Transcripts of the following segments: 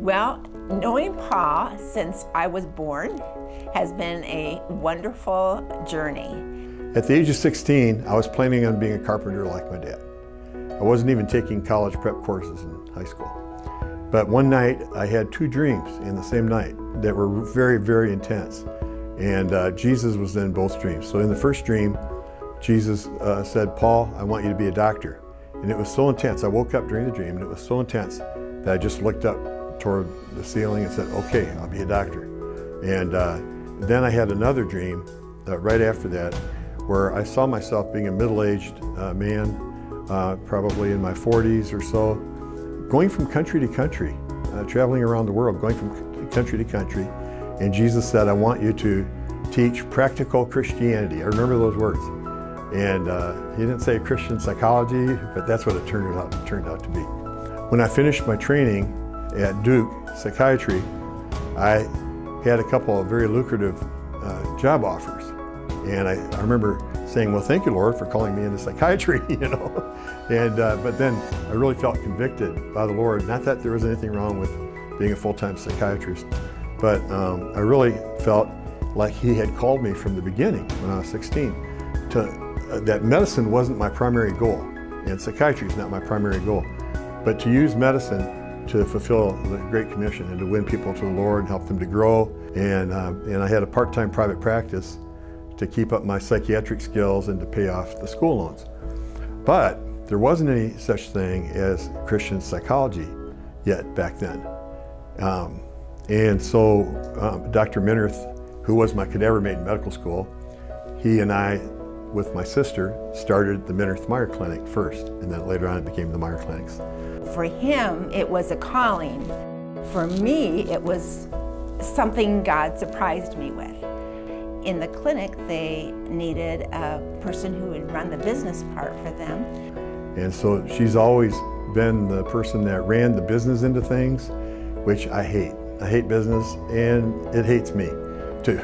Well, knowing Paul since I was born has been a wonderful journey. At the age of 16, I was planning on being a carpenter like my dad. I wasn't even taking college prep courses in high school. But one night, I had two dreams in the same night that were very, very intense. And Jesus was in both dreams. So in the first dream, Jesus said, "Paul, I want you to be a doctor." And it was so intense. I woke up during the dream, and it was so intense that I just looked up toward the ceiling and said, "Okay, I'll be a doctor." And then I had another dream right after that, where I saw myself being a middle-aged man, probably in my 40s or so, going from country to country, traveling around the world, going from country to country. And Jesus said, "I want you to teach practical Christianity." I remember those words. And he didn't say Christian psychology, but that's what it turned out to be. When I finished my training at Duke Psychiatry, I had a couple of very lucrative job offers. And I remember saying, "Well, thank you, Lord, for calling me into psychiatry," And but then I really felt convicted by the Lord. Not that there was anything wrong with being a full-time psychiatrist, but I really felt like He had called me from the beginning when I was 16 to that medicine wasn't my primary goal, and psychiatry is not my primary goal, but to use medicine to fulfill the Great Commission and to win people to the Lord and help them to grow. And I had a part-time private practice to keep up my psychiatric skills and to pay off the school loans. But there wasn't any such thing as Christian psychology yet back then. And so Dr. Meier, who was my cadaver mate in medical school, he and I, with my sister, started the Meier Clinic first, and then later on it became the Meier Clinics. For him, it was a calling. For me, it was something God surprised me with. In the clinic, they needed a person who would run the business part for them. And so she's always been the person that ran the business into things, which I hate. I hate business, and it hates me too.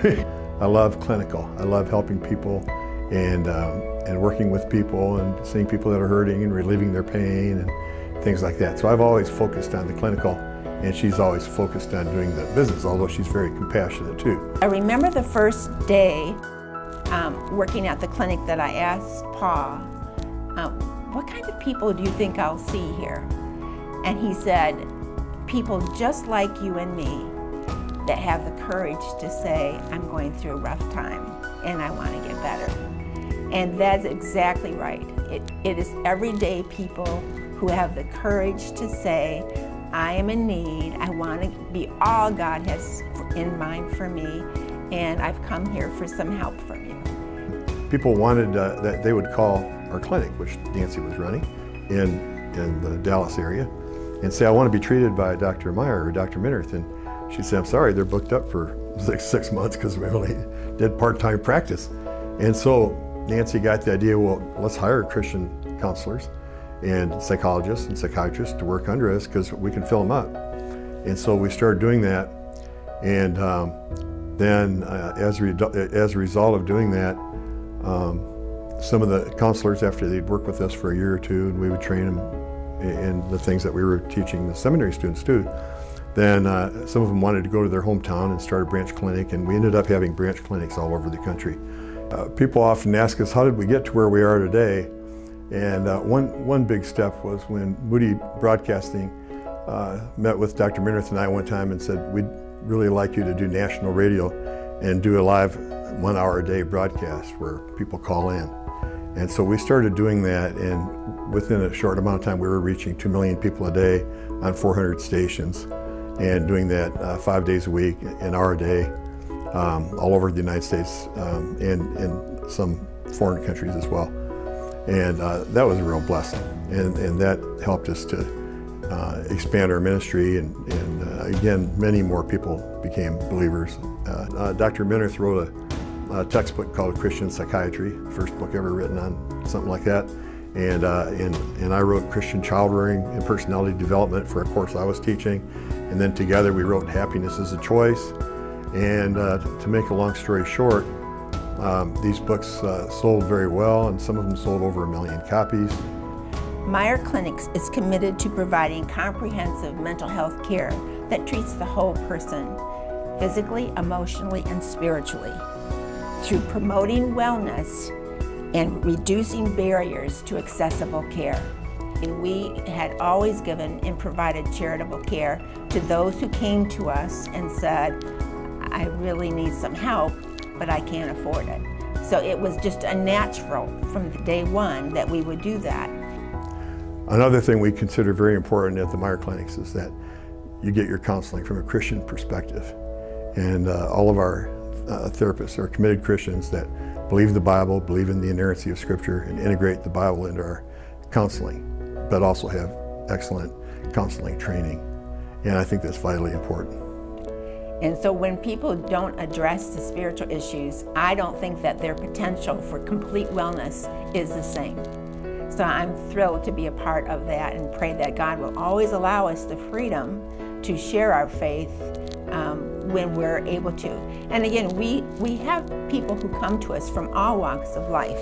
I love clinical. I love helping people and working with people and seeing people that are hurting and relieving their pain and things like that. So I've always focused on the clinical, and she's always focused on doing the business, although she's very compassionate too. I remember the first day working at the clinic that I asked Paul, "What kind of people do you think I'll see here?" And he said, "People just like you and me that have the courage to say, I'm going through a rough time and I want to get better." And that's exactly right. It is everyday people who have the courage to say, I am in need, I want to be all God has in mind for me, and I've come here for some help from you. People wanted that they would call our clinic, which Nancy was running in the Dallas area, and say, "I want to be treated by Dr. Meier or Dr. Meier." And she'd say, "I'm sorry, they're booked up for six months because we only did part-time practice." And so Nancy got the idea, well, let's hire Christian counselors and psychologists and psychiatrists to work under us because we can fill them up. And so we started doing that. And then as a result of doing that, some of the counselors, after they'd work with us for a year or two, and we would train them in the things that we were teaching the seminary students too, then some of them wanted to go to their hometown and start a branch clinic, and we ended up having branch clinics all over the country. People often ask us, how did we get to where we are today? And one big step was when Moody Broadcasting met with Dr. Meier and I one time and said, "We'd really like you to do national radio and do a live 1 hour a day broadcast where people call in." And so we started doing that, and within a short amount of time we were reaching 2 million people a day on 400 stations, and doing that 5 days a week, an hour a day, all over the United States and in some foreign countries as well. And that was a real blessing, and that helped us to expand our ministry, and again, many more people became believers. Dr. Meier wrote a textbook called Christian Psychiatry, the first book ever written on something like that. And I wrote Christian Child Rearing and Personality Development for a course I was teaching. And then together we wrote Happiness is a Choice. And to make a long story short, these books sold very well, and some of them sold over 1 million copies. Meier Clinics is committed to providing comprehensive mental health care that treats the whole person, physically, emotionally, and spiritually, through promoting wellness and reducing barriers to accessible care. And we had always given and provided charitable care to those who came to us and said, I really need some help, but I can't afford it. So it was just a natural from day one that we would do that. Another thing we consider very important at the Meier clinics is that you get your counseling from a Christian perspective. And all of our therapists are committed Christians that believe the Bible, believe in the inerrancy of Scripture, and integrate the Bible into our counseling, but also have excellent counseling training. And I think that's vitally important. And so when people don't address the spiritual issues, I don't think that their potential for complete wellness is the same. So I'm thrilled to be a part of that and pray that God will always allow us the freedom to share our faith when we're able to. And again, we have people who come to us from all walks of life,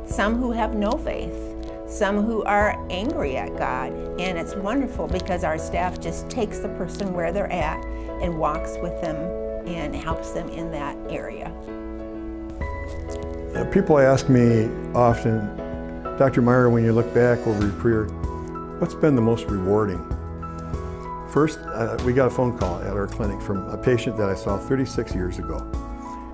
some who have no faith, some who are angry at God, and it's wonderful because our staff just takes the person where they're at and walks with them and helps them in that area. People ask me often, Dr. Meier, when you look back over your career, what's been the most rewarding? First, we got a phone call at our clinic from a patient that I saw 36 years ago.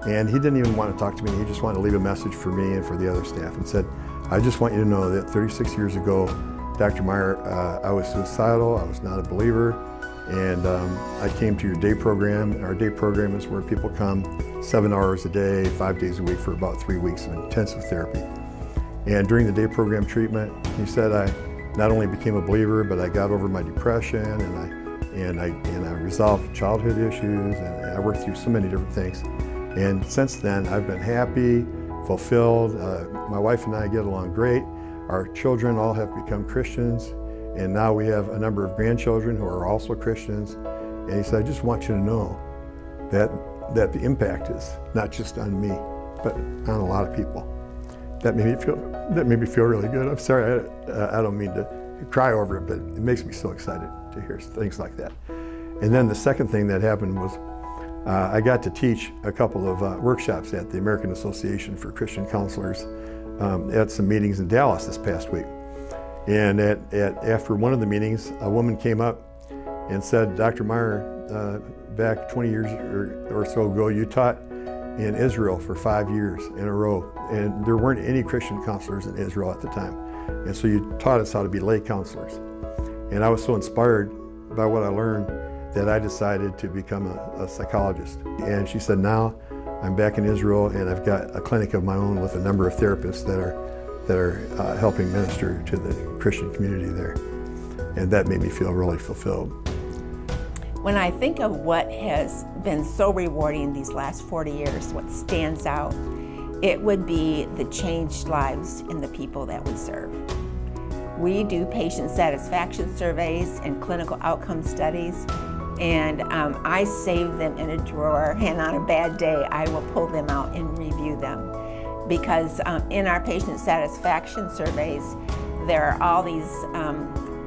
And he didn't even want to talk to me. He just wanted to leave a message for me and for the other staff and said, I just want you to know that 36 years ago, Dr. Meier, I was suicidal, I was not a believer, and I came to your day program. And our day program is where people come 7 hours a day, 5 days a week for about 3 weeks of intensive therapy. And during the day program treatment, he said I not only became a believer, but I got over my depression and I resolved childhood issues, and I worked through so many different things. And since then, I've been happy, fulfilled. My wife and I get along great. Our children all have become Christians, and now we have a number of grandchildren who are also Christians. And he said, I just want you to know that the impact is not just on me, but on a lot of people. That made me feel really good. I'm sorry, I don't mean to cry over it, but it makes me so excited to hear things like that. And then the second thing that happened was I got to teach a couple of workshops at the American Association for Christian Counselors at some meetings in Dallas this past week. And after one of the meetings, a woman came up and said, Dr. Meier, back 20 years or so ago, you taught in Israel for 5 years in a row. And there weren't any Christian counselors in Israel at the time. And so you taught us how to be lay counselors. And I was so inspired by what I learned that I decided to become a psychologist. And she said, now I'm back in Israel and I've got a clinic of my own with a number of therapists that are helping minister to the Christian community there. And that made me feel really fulfilled. When I think of what has been so rewarding these last 40 years, what stands out, it would be the changed lives in the people that we serve. We do patient satisfaction surveys and clinical outcome studies, and I save them in a drawer, and on a bad day, I will pull them out and review them. Because in our patient satisfaction surveys, there are all these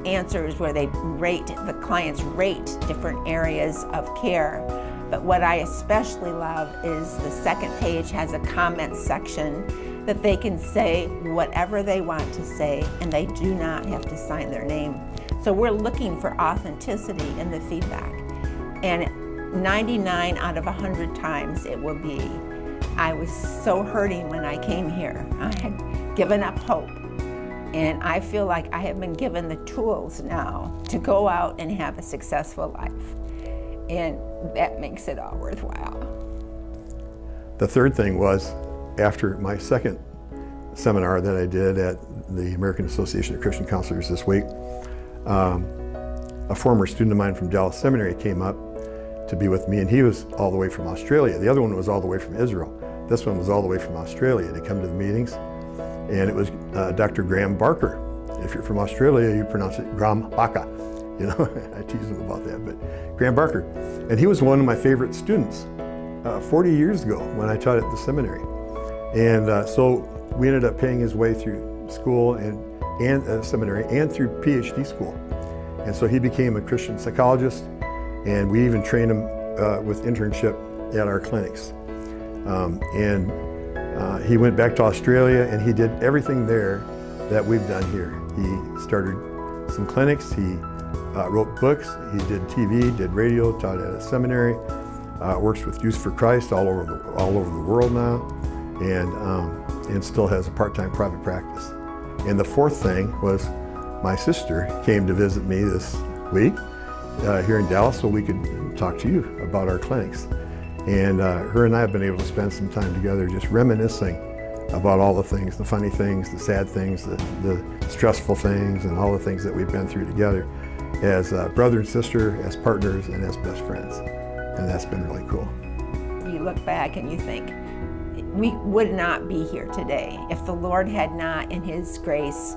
answers where the clients rate different areas of care. But what I especially love is the second page has a comment section that they can say whatever they want to say, and they do not have to sign their name. So we're looking for authenticity in the feedback. And 99 out of 100 times it will be, I was so hurting when I came here. I had given up hope. And I feel like I have been given the tools now to go out and have a successful life. And that makes it all worthwhile. The third thing was, after my second seminar that I did at the American Association of Christian Counselors this week, a former student of mine from Dallas Seminary came up to be with me, and he was all the way from Australia. The other one was all the way from Israel. This one was all the way from Australia to come to the meetings. And it was Dr. Graham Barker. If you're from Australia, you pronounce it Graham Baka. You know, I tease him about that, but Graham Barker. And he was one of my favorite students 40 years ago when I taught at the seminary. And so we ended up paying his way through school and seminary and through PhD school. And so he became a Christian psychologist, and we even trained him with internship at our clinics. He went back to Australia and he did everything there that we've done here. He started some clinics, he wrote books, he did TV, did radio, taught at a seminary, works with Youth for Christ all over the world now, and still has a part-time private practice. And the fourth thing was my sister came to visit me this week here in Dallas so we could talk to you about our clinics. And her and I have been able to spend some time together just reminiscing about all the things, the funny things, the sad things, the stressful things, and all the things that we've been through together as brother and sister, as partners, and as best friends. And that's been really cool. You look back and you think, we would not be here today if the Lord had not, in His grace,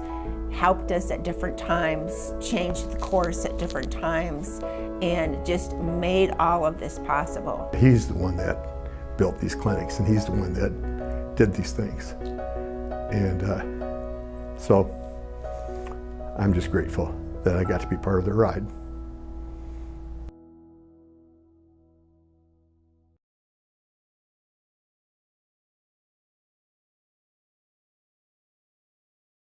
helped us at different times, changed the course at different times, and just made all of this possible. He's the one that built these clinics, and he's the one that did these things. And so I'm just grateful that I got to be part of the ride.